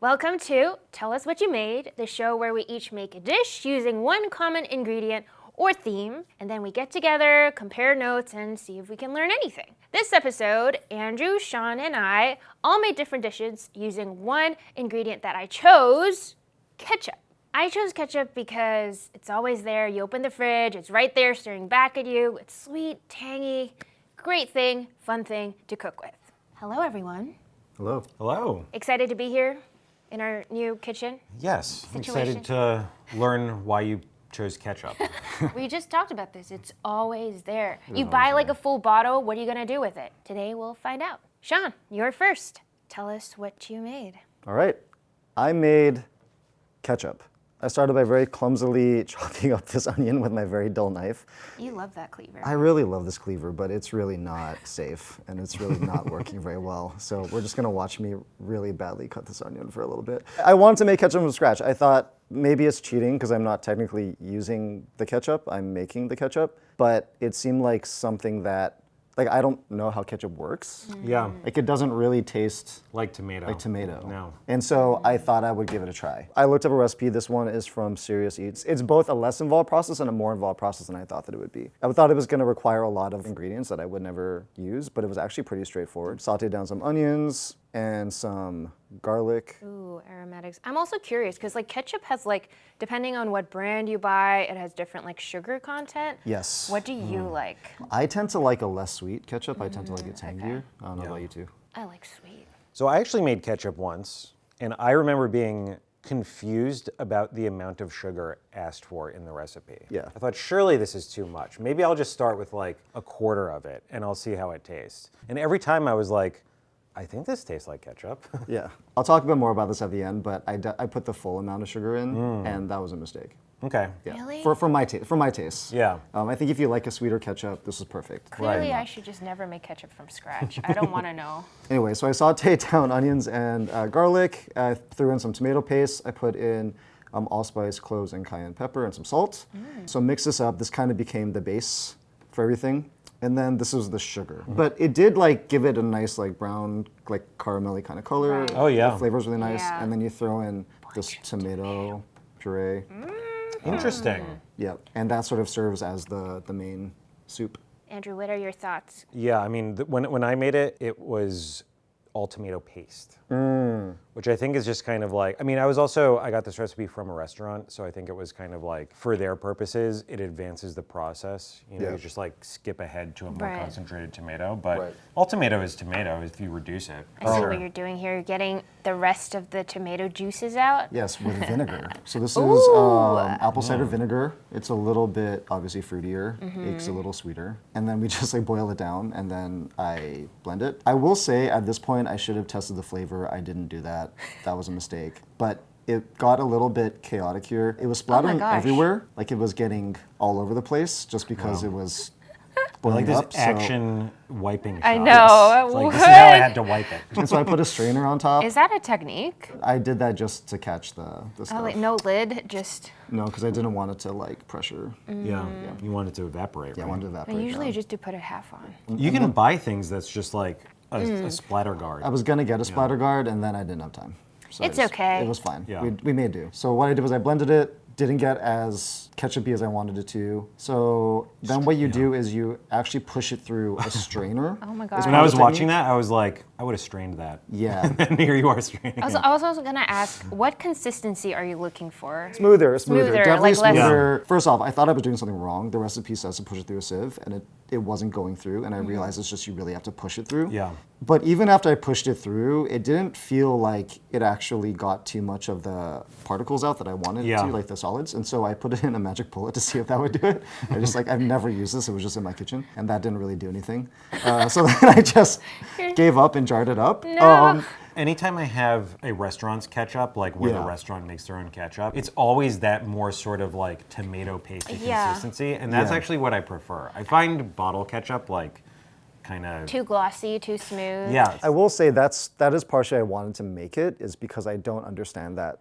Welcome to Tell Us What You Made, the show where we each make a dish using one common ingredient or theme, and then we get together, compare notes, and see if we can learn anything. This episode, Andrew, Sean, and I all made different dishes using one ingredient that I chose, ketchup. I chose ketchup because it's always there. You open the fridge, it's right there staring back at you. It's sweet, tangy, great thing, fun thing to cook with. Hello, everyone. Hello. Hello. Excited to be here in our new kitchen? Yes, I'm Situation. excited to learn why you chose ketchup. We just talked about this. It's always there. You buy like a full bottle, what are you gonna do with it? Today we'll find out. Sean, you're first. Tell us what you made. All right. I made ketchup. I started by very clumsily chopping up this onion with my very dull knife. You love that cleaver. I really love this cleaver, but it's really not safe and it's really not working very well. So we're just gonna watch me really badly cut this onion for a little bit. I wanted to make ketchup from scratch. I thought maybe it's cheating because I'm not technically using the ketchup, I'm making the ketchup, but it seemed like something that, I don't know how ketchup works. Yeah. It doesn't really taste Like tomato. like tomato. No. And so I thought I would give it a try. I looked up a recipe. This one is from Serious Eats. It's both a less involved process and a more involved process than I thought that it would be. I thought it was gonna require a lot of ingredients that I would never use, but it was actually pretty straightforward. Sauteed down some onions and some garlic. Ooh, aromatics. I'm also curious because ketchup has depending on what brand you buy, it has different sugar content. Yes. What do you like? I tend to like a less sweet ketchup. I tend to like it tangier. I don't know about you two. I like sweet. So I actually made ketchup once, and I remember being confused about the amount of sugar asked for in the recipe. Yeah. I thought, surely this is too much. Maybe I'll just start with a quarter of it, and I'll see how it tastes. And every time I was like, I think this tastes like ketchup. Yeah. I'll talk a bit more about this at the end, but I put the full amount of sugar in, and that was a mistake. Okay. Yeah. Really? For my taste. Yeah. I think if you like a sweeter ketchup, this is perfect. Clearly, I should just never make ketchup from scratch. I don't want to know. Anyway, so I sauteed down onions and garlic. I threw in some tomato paste. I put in allspice, cloves, and cayenne pepper, and some salt. So mix this up. This kind of became the base for everything. And then this was the sugar. But it did give it a nice brown, caramelly kind of color. Right. Oh, yeah. The flavor's really nice. Yeah. And then you throw in this tomato puree. Interesting. Yep. And that sort of serves as the main soup. Andrew, what are your thoughts? Yeah, I mean, when I made it, it was all tomato paste, which I think is just kind of I got this recipe from a restaurant, so I think it was kind of for their purposes, it advances the process. Yeah. You just skip ahead to a more Right. concentrated tomato, but Right. all tomato is tomato if you reduce it. I see what you're doing here. You're getting the rest of the tomato juices out. Yes, with vinegar. So this is Ooh. apple cider vinegar. It's a little bit obviously fruitier. It's a little sweeter. And then we just boil it down and then I blend it. I will say at this point I should have tested the flavor. I didn't do that. That was a mistake. But it got a little bit chaotic here. It was splattering gosh. everywhere. It was getting all over the place just because it was boiling this up. action wiping shot. I know. It's this is how I had to wipe it. And so I put a strainer on top. Is that a technique? I did that just to catch the stuff. Oh, no lid, just. No, because I didn't want it to pressure. Yeah. You want it to evaporate, Yeah, I right? wanted to I evaporate. usually down. just do put a half on. You can buy things that's just a splatter guard. I was gonna get a splatter guard and then I didn't have time. So It's okay. It was fine. Yeah. We made do. So what I did was I blended it, didn't get as ketchup-y as I wanted it to. So then what you do is you actually push it through a strainer. Oh my God. When I was watching that, I was like, I would have strained that. Yeah. And here you are straining. I was also going to ask, what consistency are you looking for? Smoother. Smoother, Definitely less- smoother. First off, I thought I was doing something wrong. The recipe says to push it through a sieve, and it wasn't going through, and I realized it's just you really have to push it through. Yeah. But even after I pushed it through, it didn't feel like it actually got too much of the particles out that I wanted it to, the solids. And so I put it in a magic bullet to see if that would do it. I've never used this, it was just in my kitchen, and that didn't really do anything. So then I just gave up and jarred it up. No. Anytime I have a restaurant's ketchup, where the Yeah. restaurant makes their own ketchup, it's always that more sort of tomato pasty Yeah. consistency, and that's Yeah. actually what I prefer. I find bottle ketchup kind of Too glossy, too smooth. yeah. I will say that is partially I wanted to make it, is because I don't understand that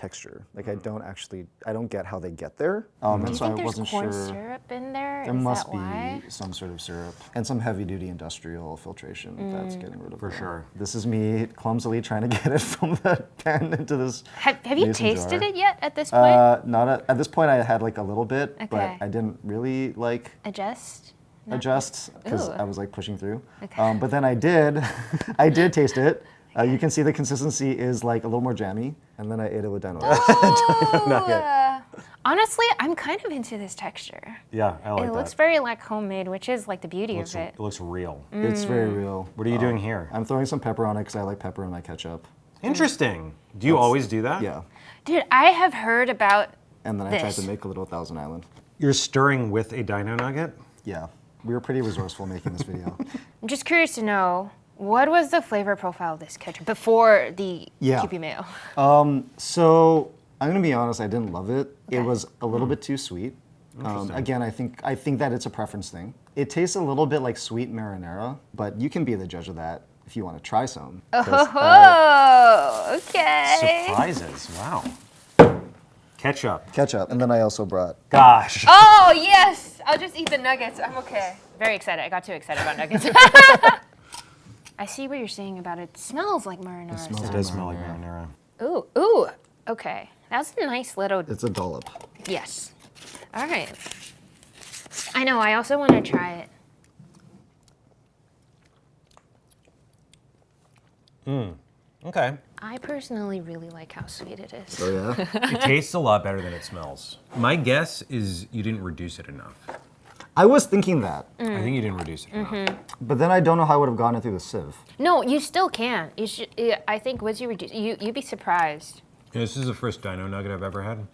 texture. Like I don't get how they get there. Do And you so think I there's wasn't corn sure. syrup in there? There Is must that be why? some sort of syrup and some heavy-duty industrial filtration that's getting rid of For it. sure. This is me clumsily trying to get it from the pan into this. Have you mason tasted jar. it yet at this point? Not at this point. I had like a little bit, but Okay. I didn't really like Adjust? adjust because Ooh. I was like pushing through. Okay. But then I did, I did taste it. You can see the consistency is like a little more jammy, and then I ate it with dino. Oh, honestly, I'm kind of into this texture. Yeah, I like It that. looks very like homemade, which is like the beauty Looks- of it. It looks real. It's very real. What are you doing here? I'm throwing some pepper on it because I like pepper in my ketchup. Interesting. Do you always do that? Yeah. Dude, I have heard about And then I tried This. to make a little Thousand Island. You're stirring with a dino nugget? Yeah. We were pretty resourceful making this video. I'm just curious to know, what was the flavor profile of this ketchup before the Yeah. Kewpie mayo? So I'm gonna be honest, I didn't love it. It Okay. was a little bit too sweet. Again, I think that it's a preference thing. It tastes a little bit like sweet marinara, but you can be the judge of that if you want to try some. 'Cause Oh, okay. Surprises. Wow. Ketchup. ketchup, and then I also brought. Gosh. Oh, yes. I'll just eat the nuggets. I'm okay. Very excited. I got too excited about nuggets. I see what you're saying about it. It smells like marinara. smells It so- does smell like marinara. Ooh. Okay. That's a nice little. It's a dollop. Yes. All right. I know. I also want to try it. Okay. I personally really like how sweet it is. Oh yeah. It tastes a lot better than it smells. My guess is you didn't reduce it enough. I was thinking that, I think you didn't reduce it enough. but then I don't know how I would have gotten it through the sieve. No, you still can. You should. I think once you reduce, you'd be surprised. Yeah, this is the first dino nugget I've ever had.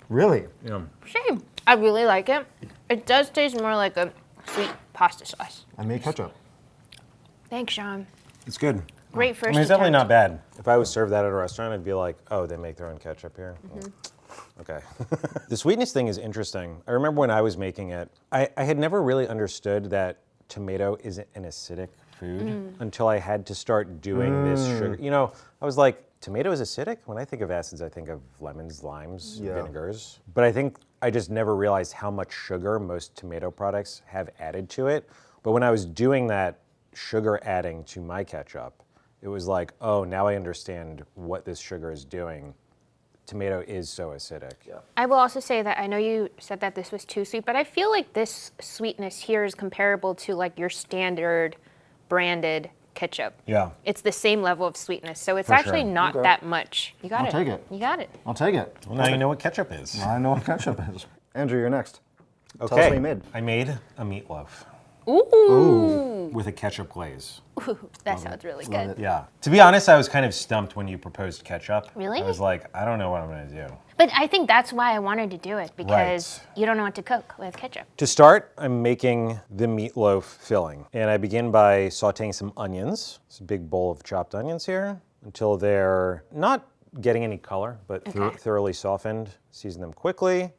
Really? Yeah. Same. I really like it. It does taste more like a sweet pasta sauce. I made ketchup. Thanks, Sean. It's good. Great I first mean, it's definitely not attempt. bad. If I was served that at a restaurant, I'd be like, oh, they make their own ketchup here? Okay. The sweetness thing is interesting. I remember when I was making it, I had never really understood that tomato is an acidic food until I had to start doing this sugar. You know, I was like, tomato is acidic? When I think of acids, I think of lemons, limes, Yeah. vinegars. But I think I just never realized how much sugar most tomato products have added to it. But when I was doing that sugar adding to my ketchup, it was like, oh, now I understand what this sugar is doing. Tomato is so acidic. Yeah. I will also say that I know you said that this was too sweet, but I feel like this sweetness here is comparable to like your standard branded ketchup. Yeah. It's the same level of sweetness, so it's For actually sure. not Okay. that much. You got I'll it. take it. You got it. I'll take it. Well, now you know what ketchup is. I know what ketchup is. Andrew, you're next. Okay. Tell us what you made. I made a meatloaf Ooh. with a ketchup glaze. That sounds really Love good. it. Yeah. To be honest, I was kind of stumped when you proposed ketchup. Really? I was like, I don't know what I'm going to do. But I think that's why I wanted to do it, because you don't know what to cook with ketchup. To start, I'm making the meatloaf filling. And I begin by sauteing some onions. It's a big bowl of chopped onions here until they're not getting any color, but thoroughly softened. Season them quickly.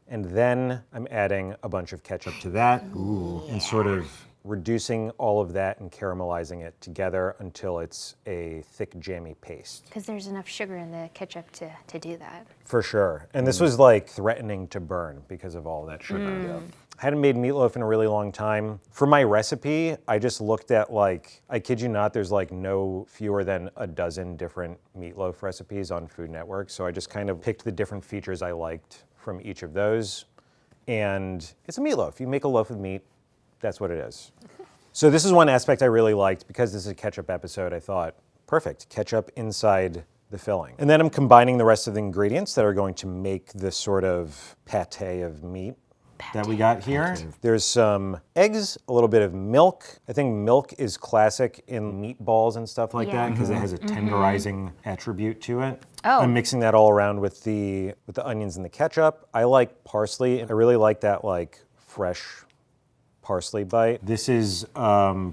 And then I'm adding a bunch of ketchup to that and sort of reducing all of that and caramelizing it together until it's a thick, jammy paste. Because there's enough sugar in the ketchup to do that. For sure. And this was like threatening to burn because of all that sugar. I hadn't made meatloaf in a really long time. For my recipe, I just looked at like, I kid you not, there's like no fewer than a dozen different meatloaf recipes on Food Network. So I just kind of picked the different features I liked from each of those. And it's a meatloaf. You make a loaf of meat, that's what it is. So this is one aspect I really liked. Because this is a ketchup episode, I thought, perfect, ketchup inside the filling. And then I'm combining the rest of the ingredients that are going to make this sort of pate of meat that we got here. There's some eggs, a little bit of milk. I think milk is classic in meatballs and stuff like that because it has a tenderizing attribute to it. Oh. I'm mixing that all around with the onions and the ketchup. I like parsley. I really like that like fresh parsley bite. This is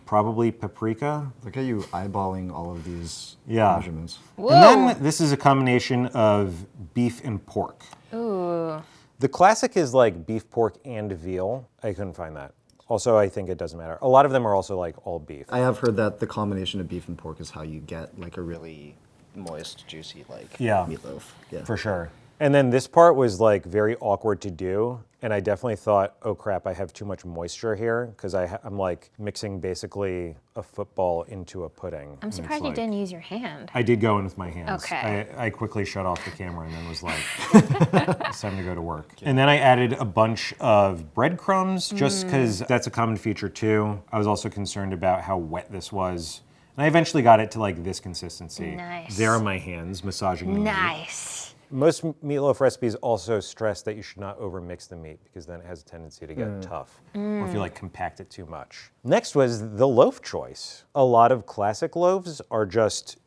probably paprika. Look at you eyeballing all of these Yeah. measurements. Whoa. And then this is a combination of beef and pork. Ooh. The classic is like beef, pork, and veal. I couldn't find that. Also, I think it doesn't matter. A lot of them are also like all beef. I have heard that the combination of beef and pork is how you get like a really moist, juicy like Yeah. meatloaf. Yeah. For sure. And then this part was like very awkward to do. And I definitely thought, oh crap, I have too much moisture here because I'm like mixing basically a football into a pudding. I'm surprised you didn't use your hand. I did go in with my hands. Okay. I quickly shut off the camera and then was like, it's time to go to work. And then I added a bunch of breadcrumbs just because that's a common feature too. I was also concerned about how wet this was. And I eventually got it to like this consistency. Nice. There are my hands massaging the meat. Nice. Most meatloaf recipes also stress that you should not overmix the meat because then it has a tendency to get tough or if you like compact it too much. Next was the loaf choice. A lot of classic loaves are just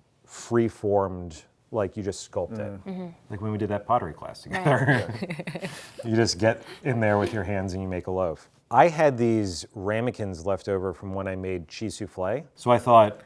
free-formed, like you just sculpt it. Like when we did that pottery class together. You just get in there with your hands and you make a loaf. I had these ramekins left over from when I made cheese souffle. So I thought,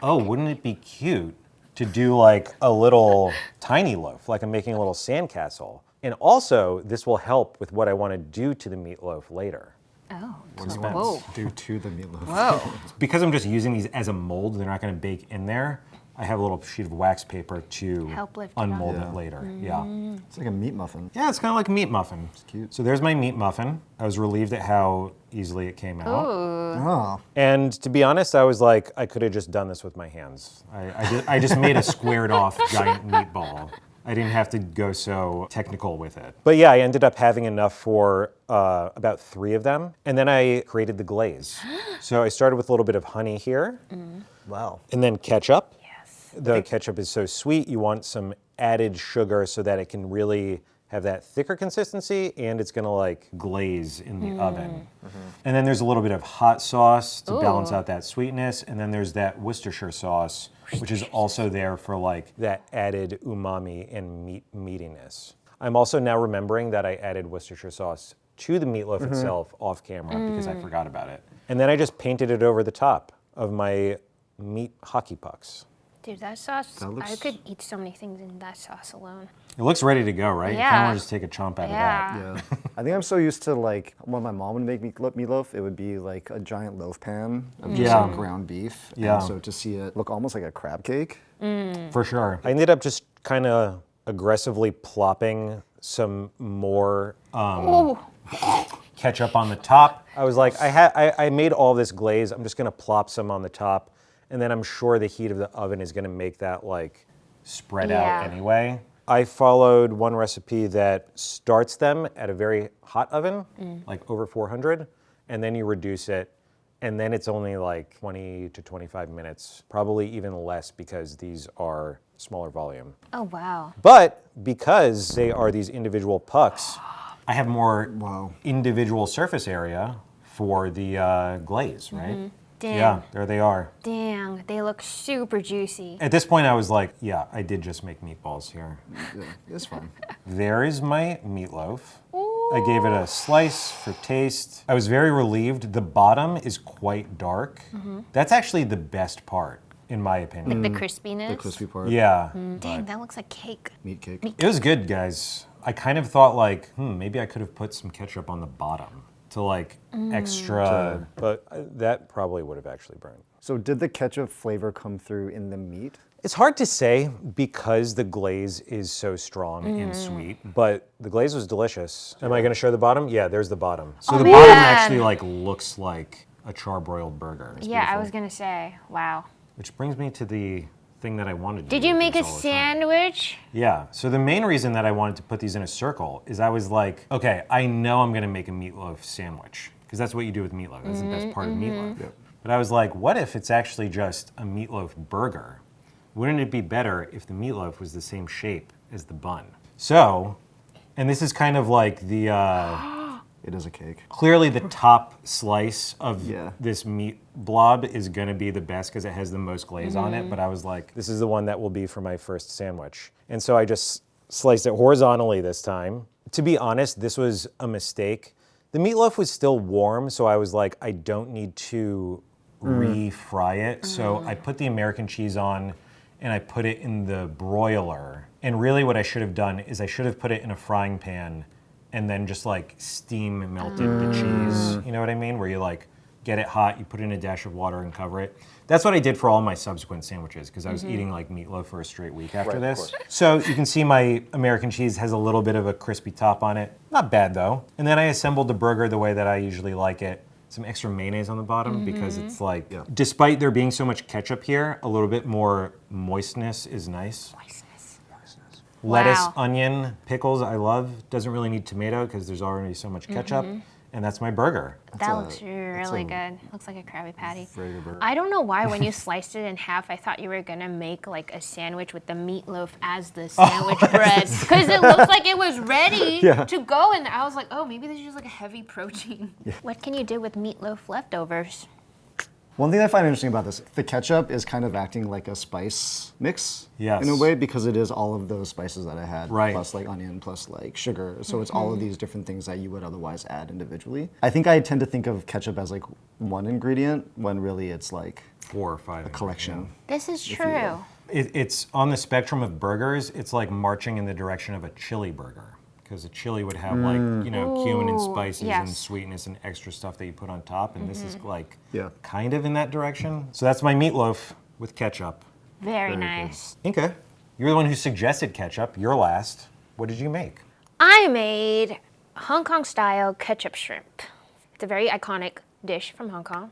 oh, wouldn't it be cute to do like a little tiny loaf, like I'm making a little sandcastle. And also, this will help with what I want to do to the meatloaf later. Oh. What do you Whoa. want to do to the meatloaf? Whoa. Because I'm just using these as a mold, they're not going to bake in there. I have a little sheet of wax paper to Help lift it unmold up. it later. Yeah. It's like a meat muffin. Yeah, it's kind of like a meat muffin. It's cute. So there's my meat muffin. I was relieved at how easily it came out. Oh. And to be honest, I was like, I could have just done this with my hands. I just made a squared off giant meatball. I didn't have to go so technical with it. But yeah, I ended up having enough for about 3 of them. And then I created the glaze. So I started with a little bit of honey here. Wow. And then ketchup. Yes. The ketchup is so sweet, you want some added sugar so that it can really have that thicker consistency and it's gonna like glaze in the oven. And then there's a little bit of hot sauce to balance out that sweetness. And then there's that Worcestershire sauce, which is also there for like that added umami and meatiness. I'm also now remembering that I added Worcestershire sauce to the meatloaf itself off camera because I forgot about it. And then I just painted it over the top of my meat hockey pucks. Dude, that sauce, That looks- I could eat so many things in that sauce alone. It looks ready to go, right? You kind Yeah. of want to just take a chomp out of that. Yeah. I think I'm so used to like when my mom would make meatloaf, it would be like a giant loaf pan of just Yeah. like ground beef. Yeah. And so to see it look almost like a crab cake. For sure. I ended up just kind of aggressively plopping some more ketchup on the top. I was like, I made all this glaze. I'm just gonna plop some on the top, and then I'm sure the heat of the oven is gonna make that like spread Yeah. out anyway. I followed one recipe that starts them at a very hot oven, like over 400, and then you reduce it, and then it's only like 20 to 25 minutes, probably even less because these are smaller volume. Oh, wow. But because they are these individual pucks, I have more Wow. individual surface area for the glaze, right? Damn. Yeah, there they are. Dang, they look super juicy. At this point, I was like, yeah, I did just make meatballs here. Yeah, it's fun. There is my meatloaf. I gave it a slice for taste. I was very relieved. The bottom is quite dark. That's actually the best part, in my opinion. Like the crispiness. The crispy part. Yeah. Dang, that looks like cake. Meat cake. It was good, guys. I kind of thought like, maybe I could have put some ketchup on the bottom to like extra, but that probably would have actually burned. So did the ketchup flavor come through in the meat? It's hard to say because the glaze is so strong and sweet, but the glaze was delicious. Am I gonna show the bottom? Yeah, there's the bottom. So the bottom man. actually like looks like a charbroiled burger. Yeah, I was gonna say, wow. Which brings me to the thing that I wanted to Did do you with make a these all the time. sandwich? Yeah, so the main reason that I wanted to put these in a circle is I was like, okay, I know I'm gonna make a meatloaf sandwich, because that's what you do with meatloaf. That's the best part of meatloaf. Yep. But I was like, what if it's actually just a meatloaf burger? Wouldn't it be better if the meatloaf was the same shape as the bun? So, and this is kind of like the, It is a cake. clearly the top slice of Yeah. this meat blob is gonna be the best because it has the most glaze on it, but I was like, this is the one that will be for my first sandwich. And so I just sliced it horizontally this time. To be honest, this was a mistake. The meatloaf was still warm, so I was like, I don't need to re-fry it. So I put the American cheese on and I put it in the broiler. And really what I should have done is I should have put it in a frying pan and then just like steam melted the cheese. You know what I mean? Where you like get it hot, you put in a dash of water and cover it. That's what I did for all my subsequent sandwiches because I was eating like meatloaf for a straight week after this. So you can see my American cheese has a little bit of a crispy top on it. Not bad though. And then I assembled the burger the way that I usually like it. Some extra mayonnaise on the bottom because it's like, despite there being so much ketchup here, a little bit more moistness is nice. Lettuce, Wow. onion, pickles, I love. Doesn't really need tomato because there's already so much ketchup. And that's my burger. That looks really good. Looks like a Krabby Patty. Very good burger. I don't know why when you sliced it in half, I thought you were gonna make like a sandwich with the meatloaf as the sandwich bread. Because it looks like it was ready to go, and I was like, oh, maybe this is just like a heavy protein. What can you do with meatloaf leftovers? One thing I find interesting about this, the ketchup is kind of acting like a spice mix Yes. in a way because it is all of those spices that I had, Right. plus like onion, plus like sugar. So it's all of these different things that you would otherwise add individually. I think I tend to think of ketchup as like one ingredient when really it's like 4 or 5. a collection. This is you true. will. It's on the spectrum of burgers. It's like marching in the direction of a chili burger. Because a chili would have like, you know, cumin and Ooh, spices and yes. sweetness and extra stuff that you put on top. And this is like Yeah. kind of in that direction. So that's my meatloaf with ketchup. Very Very good. nice. Inga, you're the one who suggested ketchup. You're last. What did you make? I made Hong Kong style ketchup shrimp. It's a very iconic dish from Hong Kong.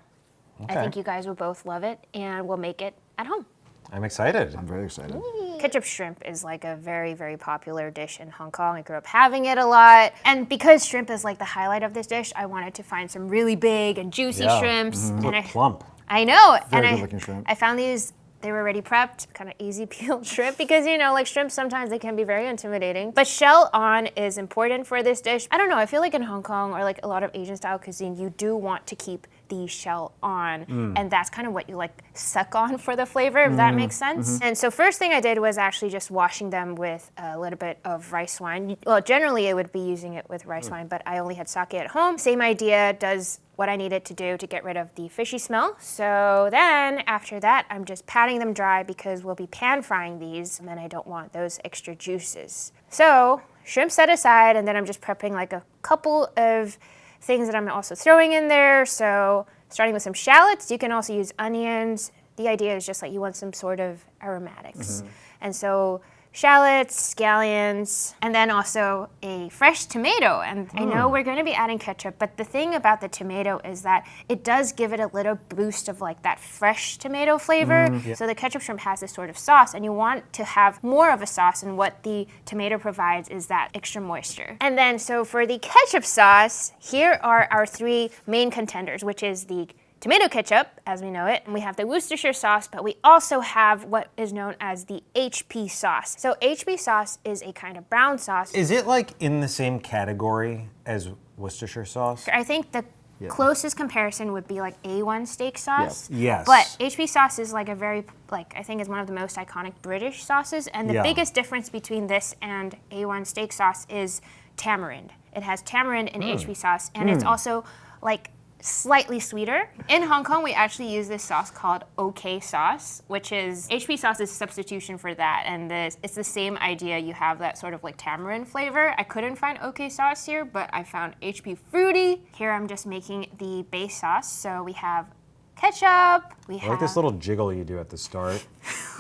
I Okay. think you guys will both love it, and we'll make it at home. I'm excited. I'm very excited. Ketchup shrimp is like a very, very popular dish in Hong Kong. I grew up having it a lot. And because shrimp is like the highlight of this dish, I wanted to find some really big and juicy Yeah. shrimps. Look And plump. I know. Very and good-looking shrimp. I found these, they were already prepped, kind of easy peeled shrimp because, you know, like shrimp sometimes they can be very intimidating. But shell on is important for this dish. I don't know, I feel like in Hong Kong or like a lot of Asian style cuisine, you do want to keep the shell on, and that's kind of what you like suck on for the flavor, if that makes sense. And so first thing I did was actually just washing them with a little bit of rice wine. Well, generally I would be using it with rice wine, but I only had sake at home. Same idea, does what I needed to do to get rid of the fishy smell. So then after that, I'm just patting them dry because we'll be pan frying these, and then I don't want those extra juices. So shrimp set aside, and then I'm just prepping like a couple of things that I'm also throwing in there. So starting with some shallots, you can also use onions. The idea is just like you want some sort of aromatics. And so shallots, scallions, and then also a fresh tomato. And I know we're going to be adding ketchup, but the thing about the tomato is that it does give it a little boost of like that fresh tomato flavor. So the ketchup shrimp has this sort of sauce, and you want to have more of a sauce, and what the tomato provides is that extra moisture. And then so for the ketchup sauce, here are our 3 main contenders, which is the tomato ketchup, as we know it, and we have the Worcestershire sauce, but we also have what is known as the HP sauce. So HP sauce is a kind of brown sauce. Is it like in the same category as Worcestershire sauce? I think the closest comparison would be like A1 steak sauce. Yes. But HP sauce is like a very, like, I think is one of the most iconic British sauces, and the Yeah. biggest difference between this and A1 steak sauce is tamarind. It has tamarind in HP sauce, and it's also like slightly sweeter. In Hong Kong, we actually use this sauce called OK sauce, which is HP sauce is a substitution for that, and it's the same idea. You have that sort of like tamarind flavor. I couldn't find OK sauce here, but I found HP fruity. Here I'm just making the base sauce. So we have ketchup. We I have like this little jiggle you do at the start.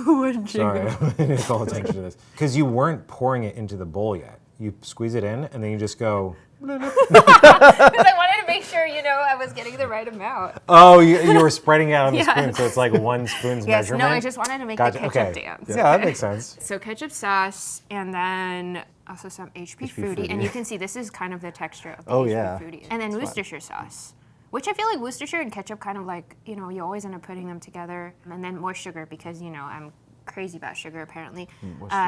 what Sorry, I didn't call attention to this. Because you weren't pouring it into the bowl yet. You squeeze it in, and then you just go. Because I wanted to make sure, you know, I was getting the right amount. Oh, you were spreading it out on the Yeah. spoon, so it's like 1 spoon's Yes, measurement? no, I just wanted to make Gotcha. the ketchup Okay. dance. Yeah, that makes sense. So ketchup sauce, and then also some HP fruity. fruity. And you can see this is kind of the texture of the Oh, HP yeah. fruity. And then Worcestershire sauce, which I feel like Worcestershire and ketchup kind of like, you know, you always end up putting them together. And then more sugar because, you know, I'm crazy about sugar apparently.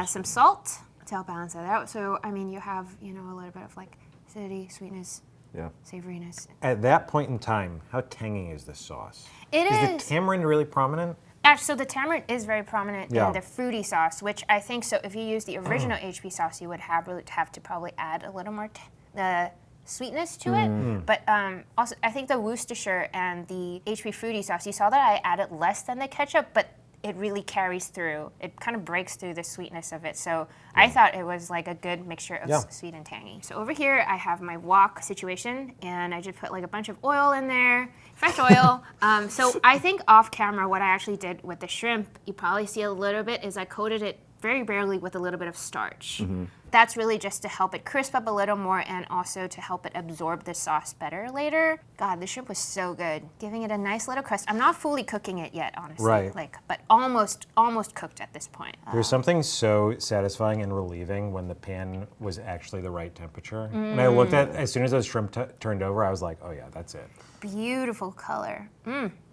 Some salt to help balance that out. So, I mean, you have, you know, a little bit of like acidity, sweetness, Yeah. savoriness. At that point in time, how tangy is this sauce? It Is is. the tamarind really prominent? So the tamarind is very prominent Yeah. in the fruity sauce, which I think, so if you use the original HP sauce, you would have to probably add a little more sweetness to it. But also, I think the Worcestershire and the HP fruity sauce, you saw that I added less than the ketchup, but it really carries through. It kind of breaks through the sweetness of it. So I thought it was like a good mixture of sweet and tangy. So over here I have my wok situation, and I just put like a bunch of oil in there, fresh oil. So I think off camera what I actually did with the shrimp, you probably see a little bit, is I coated it very barely with a little bit of starch. That's really just to help it crisp up a little more and also to help it absorb the sauce better later. God, the shrimp was so good. Giving it a nice little crust. I'm not fully cooking it yet, honestly. Right. But almost cooked at this point. There's something so satisfying and relieving when the pan was actually the right temperature. And I looked at, as soon as those shrimp turned over, I was like, oh yeah, that's it. Beautiful color.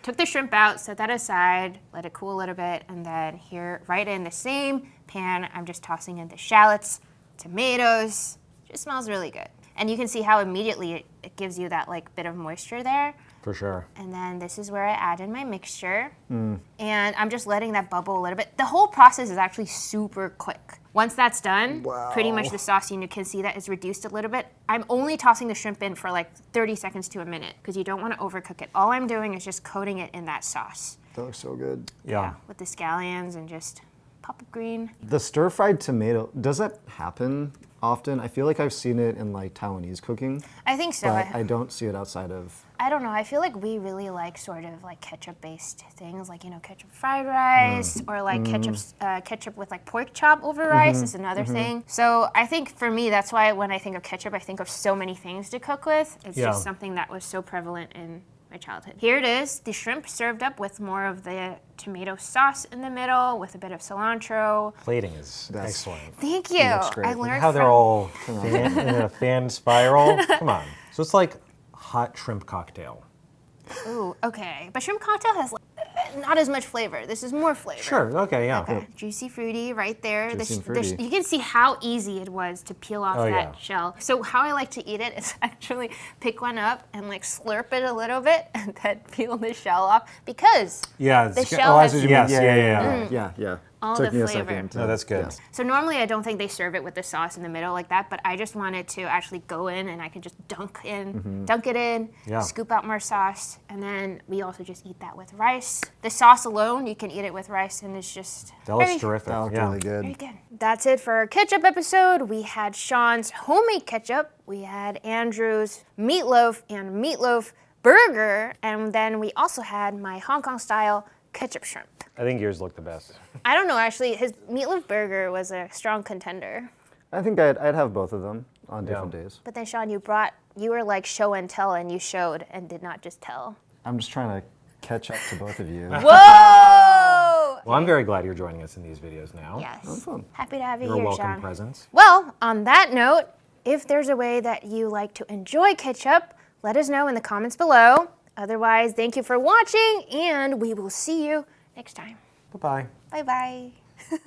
Took the shrimp out, set that aside, let it cool a little bit, and then here, right in the same pan, I'm just tossing in the shallots, tomatoes. Just smells really good. And you can see how immediately it gives you that like bit of moisture there. For sure. And then this is where I add in my mixture. And I'm just letting that bubble a little bit. The whole process is actually super quick. Once that's done, pretty much the sauce, you can see that is reduced a little bit. I'm only tossing the shrimp in for like 30 seconds to a minute because you don't want to overcook it. All I'm doing is just coating it in that sauce. That looks so good. Yeah. With the scallions and just pop of green. The stir-fried tomato, does that happen often? I feel like I've seen it in like Taiwanese cooking, I think so. but I don't see it outside of. I don't know. I feel like we really like sort of like ketchup-based things, like, you know, ketchup fried rice or like ketchup with like pork chop over rice is another thing. So I think for me, that's why when I think of ketchup, I think of so many things to cook with. It's just something that was so prevalent in my childhood. Here it is, the shrimp served up with more of the tomato sauce in the middle with a bit of cilantro. Plating is excellent. Thank you. looks great. I Look learned How they're from- all in a fan spiral. Come on. So it's like hot shrimp cocktail. Ooh, okay. But shrimp cocktail has like, not as much flavor. This is more flavor. Sure, okay, yeah. Okay. Juicy fruity right there. Juicy and fruity. You can see how easy it was to peel off that shell. So how I like to eat it is actually pick one up and like slurp it a little bit and then peel the shell off because Yeah, the it's shell has yes, yeah. Yeah. all Took the me a flavor. second. No, that's good. Yes. So normally I don't think they serve it with the sauce in the middle like that, but I just wanted to actually go in and I could just dunk it in, scoop out more sauce, and then we also just eat that with rice. The sauce alone, you can eat it with rice, and it's just That looks terrific. That looked really good. very good. That's it for our ketchup episode. We had Sean's homemade ketchup, we had Andrew's meatloaf and meatloaf burger, and then we also had my Hong Kong style ketchup shrimp. I think yours look the best. I don't know, actually, his meatloaf burger was a strong contender. I think I'd have both of them on different days. But then, Sean, you were like show and tell, and you showed and did not just tell. I'm just trying to catch up to both of you. Whoa! Well, I'm very glad you're joining us in these videos now. Yes. fun. Happy to have you You're a here, welcome Sean. presence. Well, on that note, if there's a way that you like to enjoy ketchup, let us know in the comments below. Otherwise, thank you for watching, and we will see you next time. Bye-bye. Bye-bye.